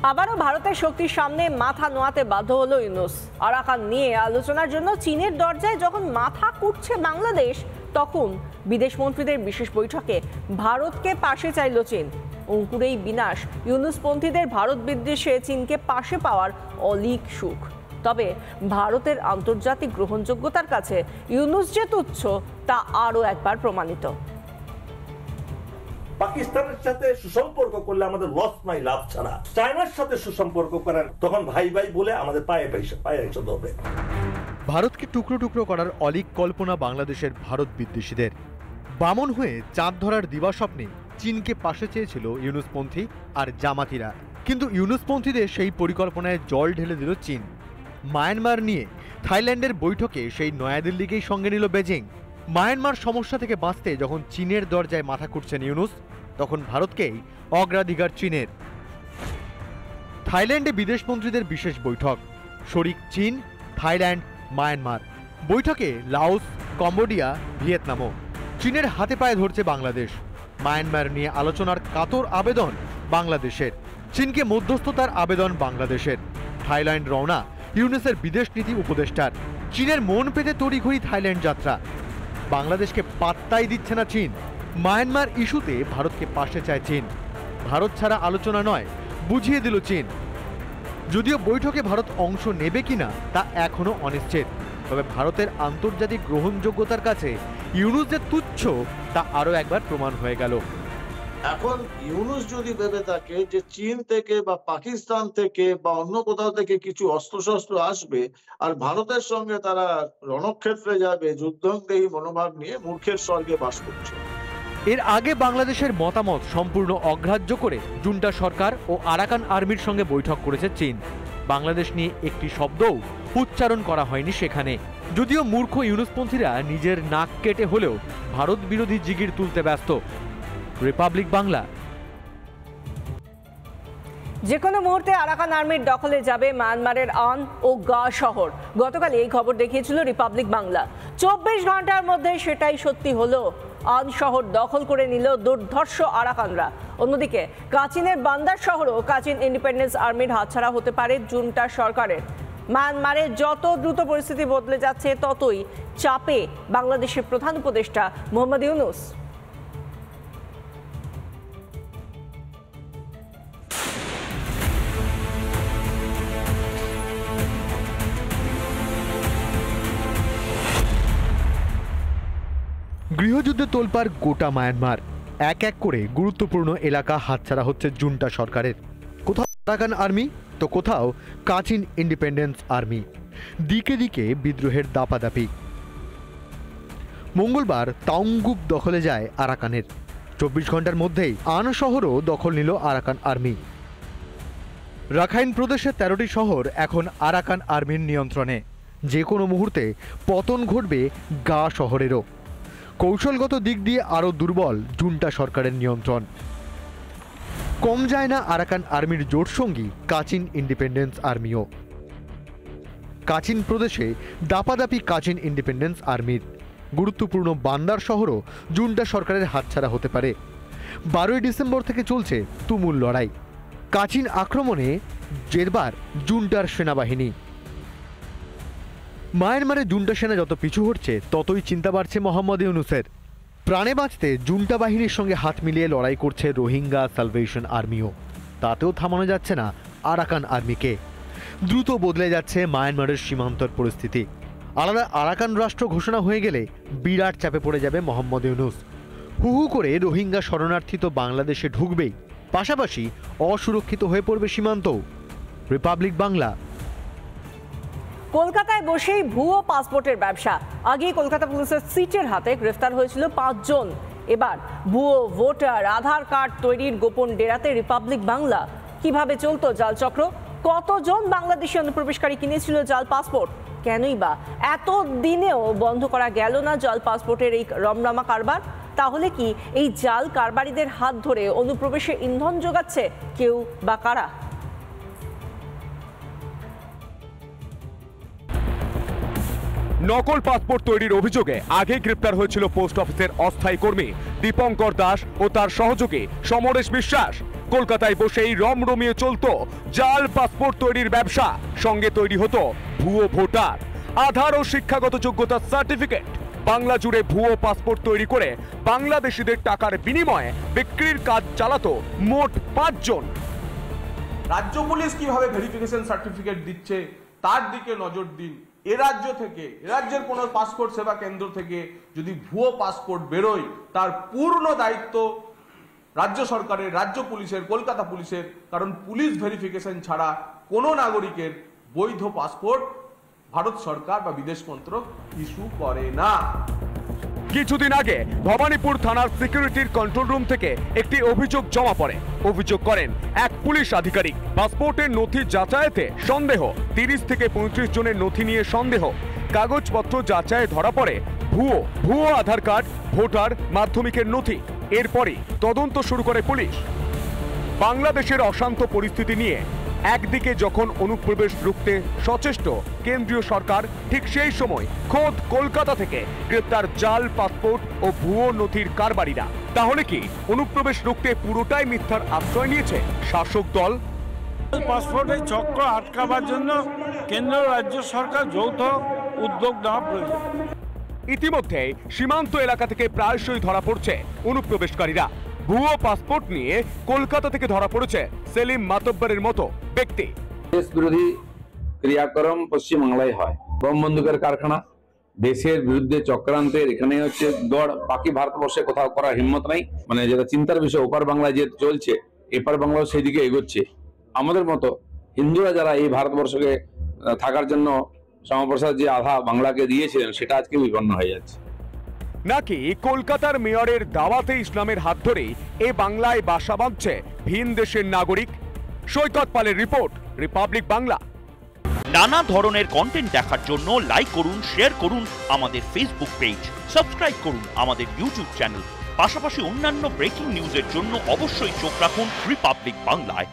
আবারও ভারতের শক্তির সামনে মাথা নোয়াতে বাধ্য হলো ইউনূস। আরাকান নিয়ে আলোচনার জন্য চীনের দরজায় যখন মাথা কুটছে বাংলাদেশ, তখন বিদেশ মন্ত্রীদের বিশেষ বৈঠকে ভারতকে পাশে চাইল চীন। অঙ্কুরেই বিনাশ ইউনূসপন্থীদের ভারত বিদ্বেষে চীনকে পাশে পাওয়ার অলীক সুখ। তবে ভারতের আন্তর্জাতিক গ্রহণযোগ্যতার কাছে ইউনূস যে তুচ্ছ তা আরও একবার প্রমাণিত। পাকিস্তানের সাথে সুসম্পর্ক করলে আমাদের লস নাই, লাভ ছাড়া। চায়নার সাথে সুসম্পর্ক করার তখন ভাই ভাই বলে আমাদের পায়ে এসে ধরবে। ভারতকে টুকরো টুকরো করার অলীক কল্পনা বাংলাদেশের ভারত বিদ্বেষীদের। বামন হয়ে চাঁদ ধরার দিবাস্বপ্নে চীনকে পাশে চেয়েছিল ইউনূসপন্থী আর জামাতিরা, কিন্তু ইউনূসপন্থীদের সেই পরিকল্পনায় জল ঢেলে দিল চীন। মায়ানমার নিয়ে থাইল্যান্ডের বৈঠকে সেই নয়াদিল্লিকেই সঙ্গে নিল বেজিং। মায়ানমার সমস্যা থেকে বাঁচতে যখন চীনের দরজায় মাথা কুটছেন ইউনূস, তখন ভারতকেই অগ্রাধিকার চীনের। থাইল্যান্ডে বিদেশমন্ত্রীদের বিশেষ বৈঠক, শরিক চীন, থাইল্যান্ড, মায়ানমার। বৈঠকে লাওস, কম্বোডিয়া, ভিয়েতনামও। চীনের হাতে পায়ে ধরছে বাংলাদেশ। মায়ানমার নিয়ে আলোচনার কাতর আবেদন বাংলাদেশের, চীনকে মধ্যস্থতার আবেদন বাংলাদেশের। থাইল্যান্ড রওনা ইউনূসের বিদেশ নীতি উপদেষ্টার। চীনের মন পেতে তড়িঘড়ি থাইল্যান্ড যাত্রা। বাংলাদেশকে পাত্তাই দিচ্ছে না চীন। মায়ানমার ইস্যুতে ভারতকে পাশে চায় চীন। ভারত ছাড়া আলোচনা নয়, বুঝিয়ে দিল চীন। যদিও বৈঠকে ভারত অংশ নেবে কিনা তা এখনো অনিশ্চিত, তবে ভারতের আন্তর্জাতিক গ্রহণযোগ্যতার কাছে ইউনূস যে তুচ্ছ তা আরও একবার প্রমাণ হয়ে গেল। এখন ইউনূস যদি ভেবে থাকে যে চীন থেকে বা পাকিস্তান থেকে বা অন্য কোথাও থেকে কিছু অস্ত্রশস্ত্র আসবে আর ভারতের সঙ্গে তারা রণক্ষেত্রে যাবে, যুদ্ধংদেহী মনোভাব নিয়ে মূর্খের স্বর্গে বাস করছে। এর আগে বাংলাদেশের মতামত সম্পূর্ণ অগ্রাহ্য করে জুন্টা সরকার ও আরাকান আর্মির সঙ্গে বৈঠক করেছে চীন। বাংলাদেশ নিয়ে একটি শব্দও উচ্চারণ করা হয়নি সেখানে। যদিও মূর্খ ইউনূসপন্থীরা নিজের নাক কেটে হলেও ভারত বিরোধী জিগির তুলতে ব্যস্ত। রিপাবলিক বাংলা। যে কোনো মুহূর্তে আরাকান আর্মির দখলে যাবে মায়ানমারের আন ও গা শহর। গতকাল এই খবর দেখিয়েছিল রিপাবলিক বাংলা। 24 ঘন্টার মধ্যে সেটাই সত্যি হলো। আন শহর দখল করে নিল দুর্ধর্ষ আরাকানরা। অন্যদিকে কাচিনের বান্দার শহরও কাচিন ইন্ডিপেন্ডেন্স আর্মির হাতছাড়া হতে পারে জুন্টা সরকারের। মায়ানমারে যত দ্রুত পরিস্থিতি বদলে যাচ্ছে, ততই চাপে বাংলাদেশের প্রধান উপদেষ্টা মোহাম্মদ ইউনূস। গৃহযুদ্ধে তোলপাড় গোটা মায়ানমার। এক এক করে গুরুত্বপূর্ণ এলাকা হাতছাড়া হচ্ছে জুন্টা সরকারের। কোথাও আরাকান আর্মি তো কোথাও কাচিন ইন্ডিপেন্ডেন্স আর্মি। দিকে দিকে বিদ্রোহের দাপাদাপি। মঙ্গলবার তাওঙ্গুক দখলে যায় আরাকানের। 24 ঘন্টার মধ্যেই আন শহরও দখল নিল আরাকান আর্মি। রাখাইন প্রদেশের 13টি শহর এখন আরাকান আর্মির নিয়ন্ত্রণে। যে কোনো মুহূর্তে পতন ঘটবে গা শহরেরও। কৌশলগত দিক দিয়ে আরও দুর্বল জুন্টা সরকারের নিয়ন্ত্রণ। কম যায় না আরাকান আর্মির জোটসঙ্গী কাচিন ইন্ডিপেন্ডেন্স আর্মিও। কাচিন প্রদেশে দাপাদাপি কাচিন ইন্ডিপেন্ডেন্স আর্মির। গুরুত্বপূর্ণ বান্দার শহরও জুন্টা সরকারের হাতছাড়া হতে পারে। 12ই ডিসেম্বর থেকে চলছে তুমুল লড়াই। কাচিন আক্রমণে জেরবার জুন্টার সেনাবাহিনী। মায়ানমারে জুন্টা সেনা যত পিছু হটছে, ততই চিন্তা বাড়ছে মোহাম্মদ ইউনূসের। প্রাণে বাঁচতে জুন্টা বাহিনীর সঙ্গে হাত মিলিয়ে লড়াই করছে রোহিঙ্গা সালভেশন আর্মিও। তাতেও থামানো যাচ্ছে না আরাকান আর্মিকে। দ্রুত বদলে যাচ্ছে মায়ানমারের সীমান্তর পরিস্থিতি। আলাদা আরাকান রাষ্ট্র ঘোষণা হয়ে গেলে বিরাট চাপে পড়ে যাবে মোহাম্মদ ইউনূস। হু হু করে রোহিঙ্গা শরণার্থী তো বাংলাদেশে ঢুকবেই, পাশাপাশি অসুরক্ষিত হয়ে পড়বে সীমান্তও। রিপাবলিক বাংলা। কলকাতায় বসেই ভুয়ো পাসপোর্টের ব্যবসা। আগেই কলকাতা পুলিশের সিটের হাতে গ্রেফতার হয়েছিল 5 জন। এবার ভুয়ো ভোটার, আধার কার্ড তৈরির গোপন ডেরাতে রিপাবলিক বাংলা। কিভাবে চলতো জাল চক্র? কতজন বাংলাদেশি অনুপ্রবেশকারী কিনেছিল জাল পাসপোর্ট? কেনই বা এত দিনেও বন্ধ করা গেল না জাল পাসপোর্টের এই রমরমা কারবার? তাহলে কি এই জাল কারবারিদের হাত ধরে অনুপ্রবেশে ইন্ধন যোগাচ্ছে কেউ বা কারা? নকল পাসপোর্ট তৈরির অভিযোগে আগে গ্রেপ্তার হয়েছিল পোস্ট অফিসের অস্থায়ী কর্মী দীপঙ্কর দাস ও তার সহযোগী সমরেশ বিশ্বাস। কলকাতায় বসেই রমরমিয়ে চলতো জাল পাসপোর্ট তৈরির ব্যবসা, সঙ্গে তৈরি হতো ভুয়ো ভোটার, আধার ও শিক্ষাগত যোগ্যতার সার্টিফিকেট। বাংলা জুড়ে ভুয়ো পাসপোর্ট তৈরি করে বাংলাদেশিদের টাকার বিনিময়ে বিক্রির কাজ চালাতো মোট 5 জন। রাজ্য পুলিশ কিভাবে ভেরিফিকেশন সার্টিফিকেট দিচ্ছে তার দিকে নজর দিন। এ রাজ্যের কোনো পাসপোর্ট সেবা কেন্দ্র থেকে যদি ভুয়ো পাসপোর্ট বেরোয় তার পূর্ণ দায়িত্ব রাজ্য সরকারের, রাজ্য পুলিশের, কলকাতা পুলিশের। কারণ পুলিশ ভেরিফিকেশন ছাড়া কোনো নাগরিকের বৈধ পাসপোর্ট ভারত সরকার বা বিদেশ মন্ত্রক ইস্যু করে না। কিছুদিন আগে ভবানীপুর থানার সিকিউরিটির কন্ট্রোল রুম থেকে একটি অভিযোগ জমা পড়ে। অভিযোগ করেন এক পুলিশ আধিকারিক, পাসপোর্টের নথি যাচাইতে সন্দেহ, 30 থেকে 35 জনের নথি নিয়ে সন্দেহ। কাগজপত্র যাচাইয়ে ধরা পড়ে ভুয়ো আধার কার্ড, ভোটার, মাধ্যমিকের নথি। এরপরই তদন্ত শুরু করে পুলিশ। বাংলাদেশের অশান্ত পরিস্থিতি নিয়ে একদিকে যখন অনুপ্রবেশ রুখতে সচেষ্ট কেন্দ্রীয় সরকার, ঠিক সেই সময় খোদ কলকাতা থেকে গ্রেপ্তার জাল পাসপোর্ট ও ভুয়ো নথির কারবারিরা। তাহলে কি অনুপ্রবেশ রুখতে পুরোটাই মিথ্যার আশ্রয় নিয়েছে শাসক দল? পাসপোর্টের চক্র আটকাবার জন্য কেন্দ্র রাজ্য সরকার যৌথ উদ্যোগ নেওয়া প্রয়োজন। ইতিমধ্যে সীমান্ত এলাকা থেকে প্রায়শই ধরা পড়ছে অনুপ্রবেশকারীরা। ভুয়ো পাসপোর্ট নিয়ে কলকাতা থেকে ধরা পড়েছে সেলিম মাতব্বরের মতো ব্যক্তি। দেশ বিরোধী ক্রিয়াকর্ম পশ্চিমবাংলায় হয়, বোম বন্দুকের কারখানা, দেশের বিরুদ্ধে চক্রান্তের এখানে হচ্ছে দৌড়। বাকি ভারতবর্ষে কোথাও করার হিম্মত নাই। মানে যেটা চিন্তার বিষয়, ওপার বাংলায় যে চলছে, এপার বাংলাও সেই দিকে এগোচ্ছে। আমাদের মতো হিন্দুরা যারা এই ভারতবর্ষকে থাকার জন্য শ্যামাপ্রসাদ যে আধা বাংলাকে দিয়েছিলেন, সেটা আজকে বিপন্ন হয়ে যাচ্ছে। নাকি কলকাতার মেয়রের দাওয়াতে ইসলামের হাত ধরেই এ বাংলায় বাসা বাঁধছে ভিন দেশের নাগরিক? সৈকত পালের রিপোর্ট, রিপাবলিক বাংলা। নানা ধরনের কন্টেন্ট দেখার জন্য লাইক করুন, শেয়ার করুন আমাদের ফেসবুক পেজ, সাবস্ক্রাইব করুন আমাদের ইউটিউব চ্যানেল। পাশাপাশি অন্যান্য ব্রেকিং নিউজের জন্য অবশ্যই চোখ রাখুন রিপাবলিক বাংলায়।